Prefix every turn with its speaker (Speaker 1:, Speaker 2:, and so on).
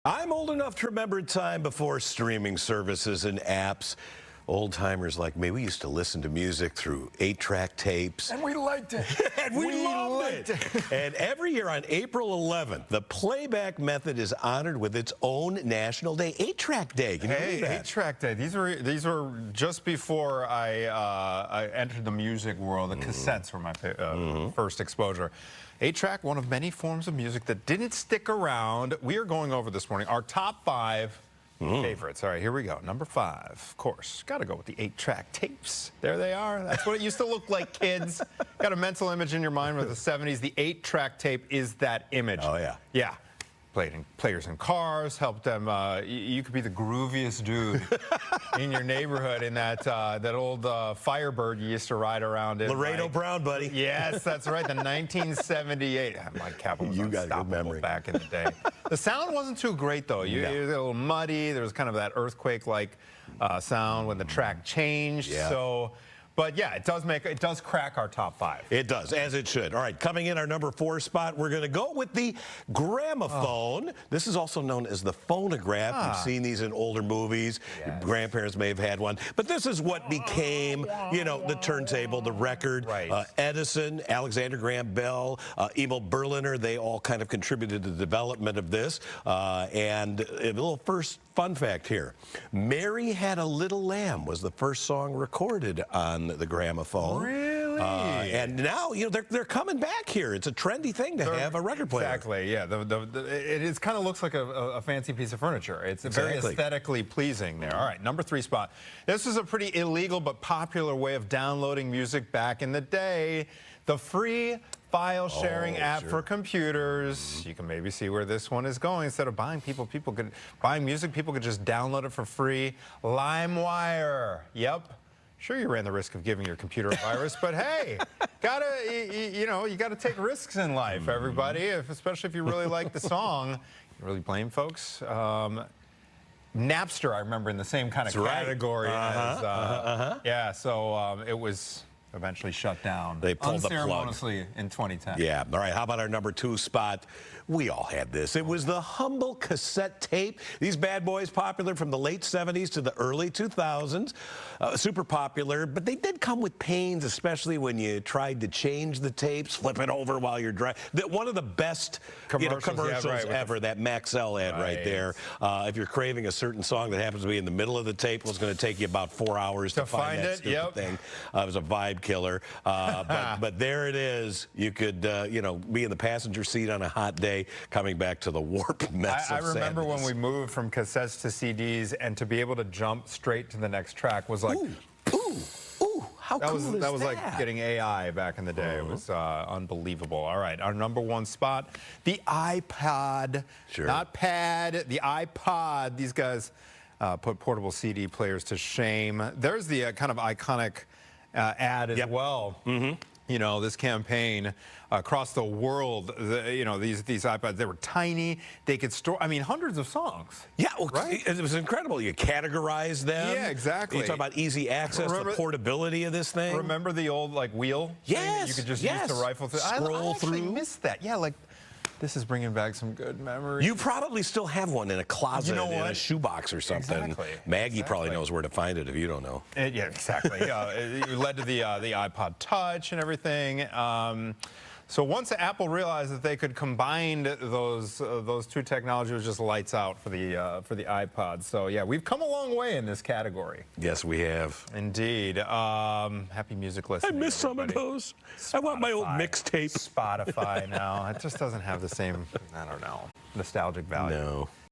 Speaker 1: I'm old enough to remember a time before streaming services and apps. Old-timers like me, we used to listen to music through 8-track tapes.
Speaker 2: And we liked it.
Speaker 1: And we loved it. And every year on April 11th, the playback method is honored with its own national day, 8-track day. Can you believe that?
Speaker 2: 8-track day. These were just before I entered the music world. The cassettes were my first exposure. 8-track, one of many forms of music that didn't stick around. We are going over this morning our top 5 favorites. All right, here we go. Number 5, of course. Got to go with the 8-track tapes. There they are. That's what it used to look like, kids. Got a mental image in your mind with the 70s. The 8-track tape is that image.
Speaker 1: Oh, yeah.
Speaker 2: Yeah. Players in cars, helped them. You could be the grooviest dude in your neighborhood in that old Firebird you used to ride around in.
Speaker 1: Laredo Brown, buddy.
Speaker 2: Yes, that's right. The 1978. Mike Capel was unstoppable back in the day. The sound wasn't too great though. It was a little muddy. There was kind of that earthquake-like sound when the track changed.
Speaker 1: Yeah.
Speaker 2: So. But yeah, it does crack our top 5.
Speaker 1: It does, as it should. All right, coming in our number 4 spot, we're going to go with the gramophone. This is also known as the phonograph. You've seen these in older movies.
Speaker 2: Yes.
Speaker 1: Your grandparents may have had one. But this is what became, you know, the turntable, the record.
Speaker 2: Right.
Speaker 1: Edison, Alexander Graham Bell, Emil Berliner, they all kind of contributed to the development of this. And a little first fun fact here. Mary Had a Little Lamb was the first song recorded on the gramophone.
Speaker 2: Really?
Speaker 1: And now, you know, they're coming back here. It's a trendy thing to have a record player.
Speaker 2: Exactly, yeah. It kind of looks like a fancy piece of furniture. It's very aesthetically pleasing there. All right, number 3 spot. This is a pretty illegal but popular way of downloading music back in the day. The free file sharing app for computers. You can maybe see where this one is going. Instead of buying music, people could just download it for free. LimeWire. Yep. Sure, you ran the risk of giving your computer a virus, but hey, you gotta take risks in life, everybody. Especially if you really like the song. You really blame folks. Napster, I remember, in the same kind of category as yeah. So it was eventually shut down.
Speaker 1: They pulled the plug
Speaker 2: unceremoniously in 2010.
Speaker 1: Yeah. All right. How about our number 2 spot? We all had this. It was the humble cassette tape. These bad boys popular from the late 70s to the early 2000s. Super popular, but they did come with pains, especially when you tried to change the tapes, flip it over while you're driving. One of the best commercials ever, that Maxell ad right there. If you're craving a certain song that happens to be in the middle of the tape, it's going to take you about 4 hours to find that stupid thing. It was a vibe killer. But there it is. You could, you know, be in the passenger seat on a hot day, coming back to the warped mess of sadness.
Speaker 2: I remember when we moved from cassettes to CDs, and to be able to jump straight to the next track was like,
Speaker 1: how cool is that?
Speaker 2: That was like getting AI back in the day. It was unbelievable. All right, our number 1 spot, the iPod.
Speaker 1: Sure. Not
Speaker 2: pad, the iPod. These guys put portable CD players to shame. There's the kind of iconic ad as well. You know, this campaign across the world, you know, these iPods, they were tiny. They could store, I mean, hundreds of songs. Yeah, well, right?
Speaker 1: It was incredible. You categorize them.
Speaker 2: Yeah, exactly.
Speaker 1: You talk about easy access, the portability of this thing.
Speaker 2: Remember the old, like, wheel?
Speaker 1: Yes.
Speaker 2: You could just use to rifle through.
Speaker 1: Scroll through.
Speaker 2: I actually missed that. Yeah, like, this is bringing back some good memories.
Speaker 1: You probably still have one in a closet, in a shoebox or something.
Speaker 2: Exactly.
Speaker 1: Maggie probably knows where to find it if you don't know.
Speaker 2: Yeah, exactly. It led to the iPod Touch and everything. So once Apple realized that they could combine those two technologies, it was just lights out for the iPod. So yeah, we've come a long way in this category.
Speaker 1: Yes, we have.
Speaker 2: Indeed. Happy music listening.
Speaker 1: I miss some of those. I want my old mixtape.
Speaker 2: Spotify now. It just doesn't have the same, I don't know, nostalgic value.
Speaker 1: No.